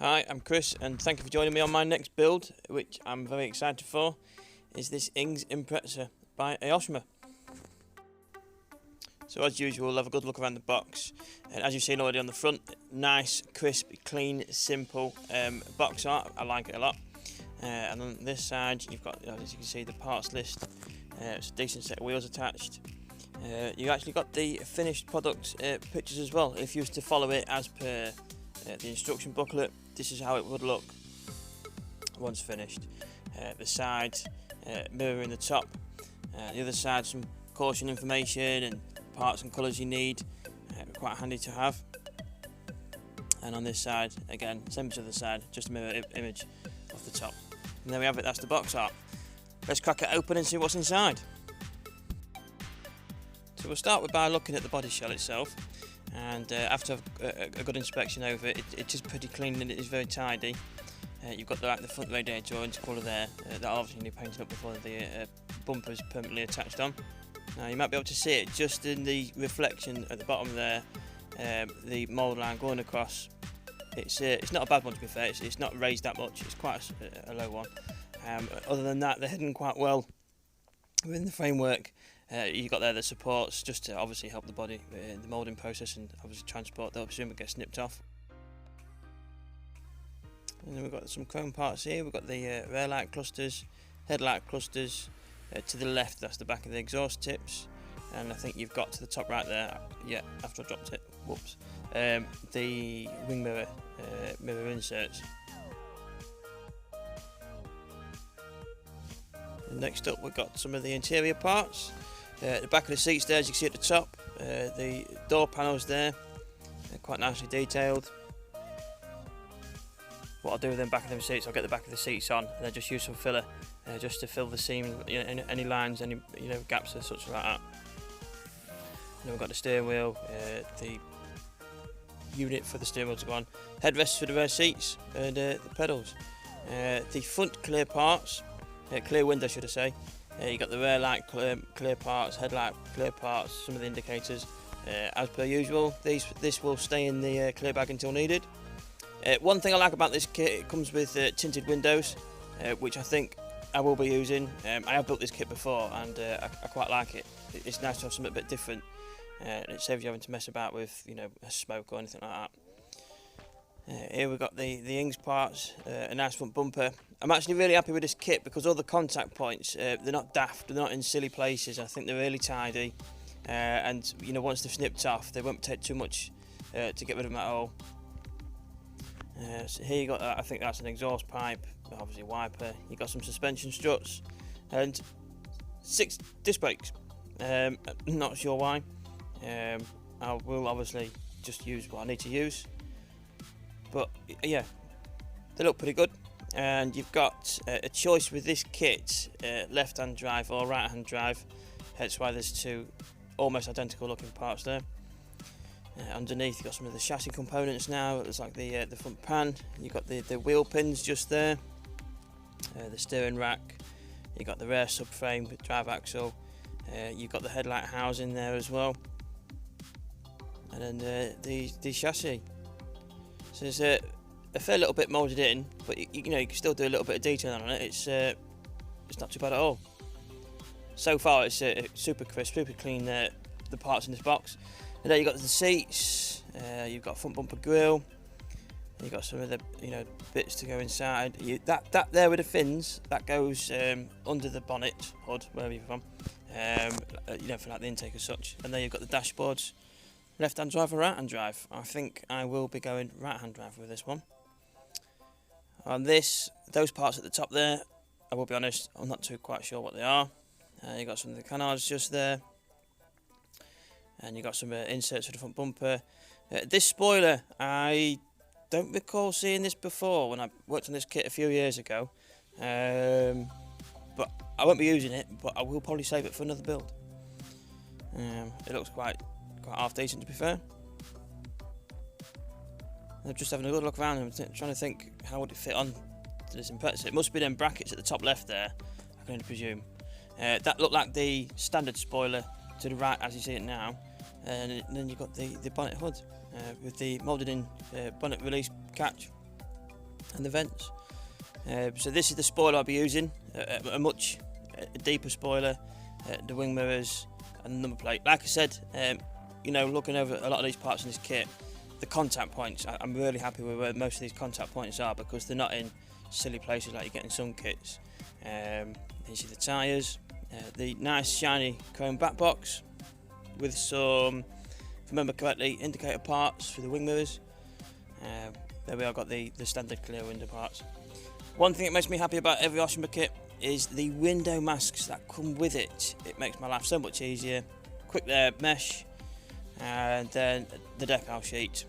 Hi, I'm Chris, and thank you for joining me on my next build, which I'm very excited for, is this Impreza by Aoshima. So as usual, we'll have a good look around the box, and as you've seen already on the front, nice, crisp, clean, simple box art. I like it a lot. And on this side, you've got, as you can see, the parts list. It's a decent set of wheels attached. You actually got the finished product pictures as well. If you was to follow it as per the instruction booklet, this is how it would look once finished. The side mirror in the top, the other side some caution information and parts and colours you need, quite handy to have. And on this side, again, same as the other side, just a mirror image of the top. And there we have it, that's the box art. Let's crack it open and see what's inside. So we'll start by looking at the body shell itself, and after a good inspection over it, it's just pretty clean and it is very tidy. You've got the front radiator orange colour there, that obviously need painting up before the bumper is permanently attached on. Now you might be able to see it just in the reflection at the bottom there, the mould line going across. It's not a bad one, to be fair. It's not raised that much. It's quite a low one. Other than that, they're hidden quite well within the framework. You've got there the supports just to obviously help the body in the moulding process and obviously transport. They'll presume it gets snipped off. And then we've got some chrome parts here. We've got the rear light clusters, headlight clusters. To the left, that's the back of the exhaust tips. And I think you've got to the top right there, yeah, after I dropped it, whoops, the wing mirror inserts. And next up, we've got some of the interior parts. The back of the seats there, as you can see at the top, the door panels there, they're quite nicely detailed. What I'll do with them back of them seats, I'll get the back of the seats on and then just use some filler just to fill the seam, any lines, any gaps or such like that. And then we've got the steering wheel, the unit for the steering wheel to go on, headrests for the rear seats, and the pedals. The front clear parts, clear window should I say. You got the rear light clear parts, headlight clear parts, some of the indicators. As per usual, this will stay in the clear bag until needed. One thing I like about this kit, it comes with tinted windows, which I think I will be using. I have built this kit before and I quite like it. It's nice to have something a bit different, and it saves you having to mess about with a smoke or anything like that. Here we've got the Ings parts, a nice front bumper. I'm actually really happy with this kit because all the contact points, they're not daft, they're not in silly places. I think they're really tidy, and once they've snipped off, they won't take too much to get rid of them at all. So here you got that. I think that's an exhaust pipe, obviously a wiper. You got some suspension struts and 6 disc brakes. Not sure why. I will obviously just use what I need to use, but yeah, they look pretty good. And you've got a choice with this kit, left-hand drive or right-hand drive. That's why there's 2 almost identical looking parts there. Underneath, you've got some of the chassis components now. It's like the front pan. You've got the wheel pins just there. The steering rack. You've got the rear subframe with drive axle. You've got the headlight housing there as well. And then the chassis. So there's a fair little bit moulded in, but you can still do a little bit of detail on it. It's not too bad at all. So far, it's super crisp, super clean. The parts in this box. And there you've got the seats, you've got a front bumper grille, you've got some of the bits to go inside. That there with the fins, that goes under the bonnet, hood, wherever you're from, for like the intake as such. And there you've got the dashboards, left-hand drive or right-hand drive. I think I will be going right-hand drive with this one. On those parts at the top there, I will be honest, I'm not quite sure what they are. You've got some of the canards just there. And you've got some inserts for the front bumper. This spoiler, I don't recall seeing this before when I worked on this kit a few years ago. But I won't be using it, but I will probably save it for another build. It looks quite half decent, to be fair. I'm just having a good look around and trying to think how would it fit on to this Impreza. It must be them brackets at the top left there, I can only presume. That looked like the standard spoiler to the right as you see it now, and then you've got the bonnet hood with the moulded in bonnet release catch. and the vents. So this is the spoiler I'll be using, a much deeper spoiler, the wing mirrors and the number plate. Like I said, you know, looking over a lot of these parts in this kit, the contact points, I'm really happy with where most of these contact points are, because they're not in silly places like you get in some kits. You see the tyres, the nice shiny chrome back box with some, if I remember correctly, indicator parts for the wing mirrors. There we are, got the standard clear window parts. One thing that makes me happy about every Aoshima kit is the window masks that come with it. It makes my life so much easier. Quick mesh, and then the decal sheet.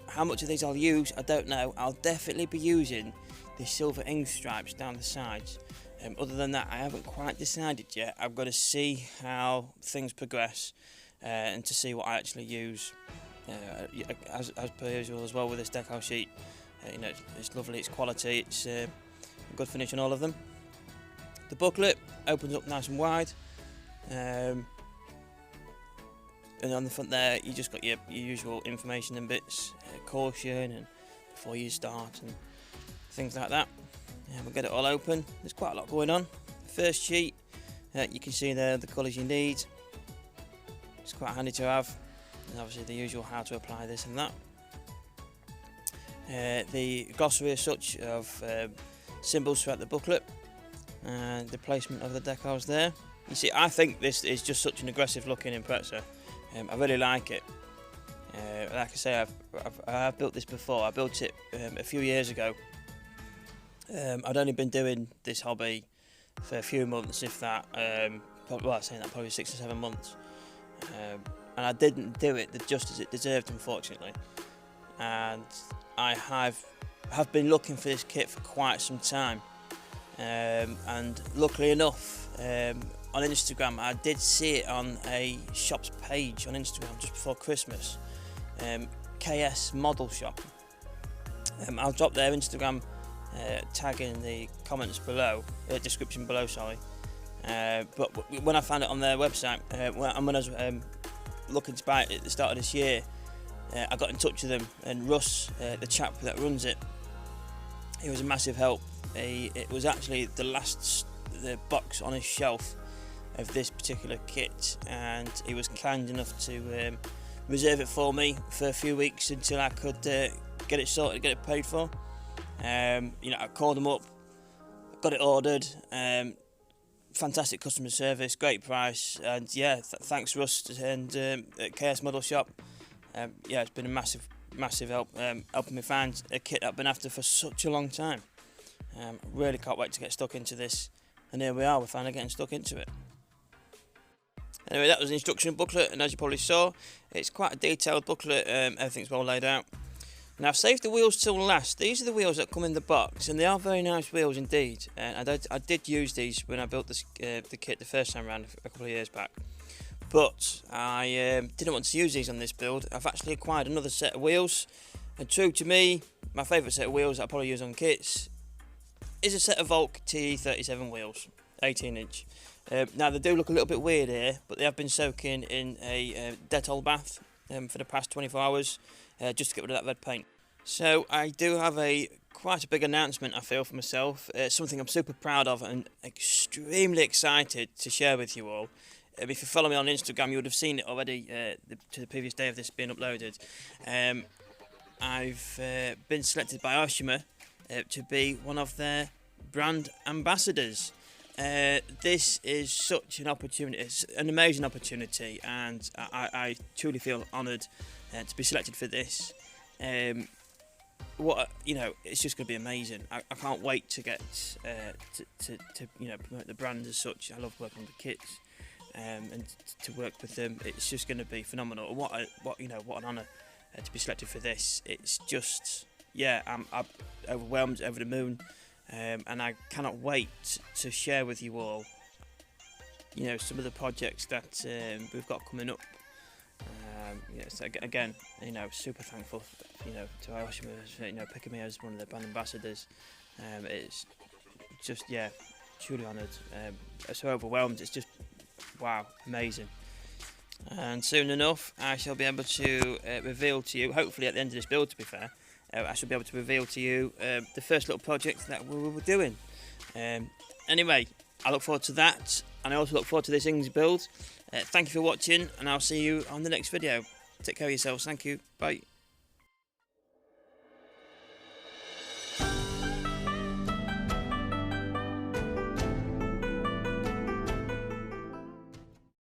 How much of these I'll use, I don't know. I'll definitely be using the silver ink stripes down the sides. Other than that, I haven't quite decided yet. I've got to see how things progress and to see what I actually use. As per usual as well with this decal sheet, you know, it's lovely, it's quality, it's a good finish on all of them. The booklet opens up nice and wide, and on the front there you just got your usual information and bits, caution and before you start and things like that. We'll get it all open. There's quite a lot going on. First sheet, you can see there the colours you need. It's quite handy to have, and obviously the usual how to apply this and that. The glossary as such of symbols throughout the booklet, and the placement of the decals there. You see, I think this is just such an aggressive looking Impreza. I really like it. Like I say, I've built this before. I built it a few years ago. I'd only been doing this hobby for a few months, if that. Probably 6 or 7 months. And I didn't do it the justice it deserved, unfortunately. And I have been looking for this kit for quite some time. And luckily enough, on Instagram, I did see it on a shop's page on Instagram just before Christmas. KS Model Shop. I'll drop their Instagram tag in the comments below, description below, sorry. But when I found it on their website, when I was looking to buy it at the start of this year, I got in touch with them, and Russ, the chap that runs it, he was a massive help. It was actually the box on his shelf of this particular kit, and he was kind enough to reserve it for me for a few weeks until I could get it sorted, get it paid for. You know, I called them up, got it ordered. Fantastic customer service, great price, and yeah, thanks Russ and KS Model Shop. Yeah, it's been a massive help, helping me find a kit I've been after for such a long time. Really can't wait to get stuck into this, and here we are, we're finally getting stuck into it. Anyway, that was the instruction booklet, and as you probably saw, it's quite a detailed booklet. Everything's well laid out. Now, I've saved the wheels till last. These are the wheels that come in the box, and they are very nice wheels indeed. And I did use these when I built this, the kit the first time around a couple of years back. But I didn't want to use these on this build. I've actually acquired another set of wheels. And true to me, my favourite set of wheels that I probably use on kits is a set of Volk TE37 wheels, 18 inch. Now, they do look a little bit weird here, but they have been soaking in a Dettol bath for the past 24 hours. Just to get rid of that red paint. So I do have quite a big announcement, I feel, for myself. Something I'm super proud of and extremely excited to share with you all. If you follow me on Instagram, you would have seen it already to the previous day of this being uploaded. I've been selected by Aoshima to be one of their brand ambassadors. This is such an opportunity. It's an amazing opportunity, and I truly feel honoured to be selected for this. It's just going to be amazing. I can't wait to get to promote the brand as such. I love working with the kids, and to work with them. It's just going to be phenomenal. What an honour to be selected for this. It's just, I'm overwhelmed, over the moon, and I cannot wait to share with you all, some of the projects that we've got coming up. So again, super thankful, to Aoshima, picking me as one of their brand ambassadors. It's just, truly honoured. So overwhelmed. It's just, wow, amazing. And soon enough, I shall be able to reveal to you, hopefully at the end of this build, to be fair, I should be able to reveal to you the first little project that we were doing. Anyway, I look forward to that, and I also look forward to this Ings build. Thank you for watching, and I'll see you on the next video. Take care of yourselves. Thank you. Bye.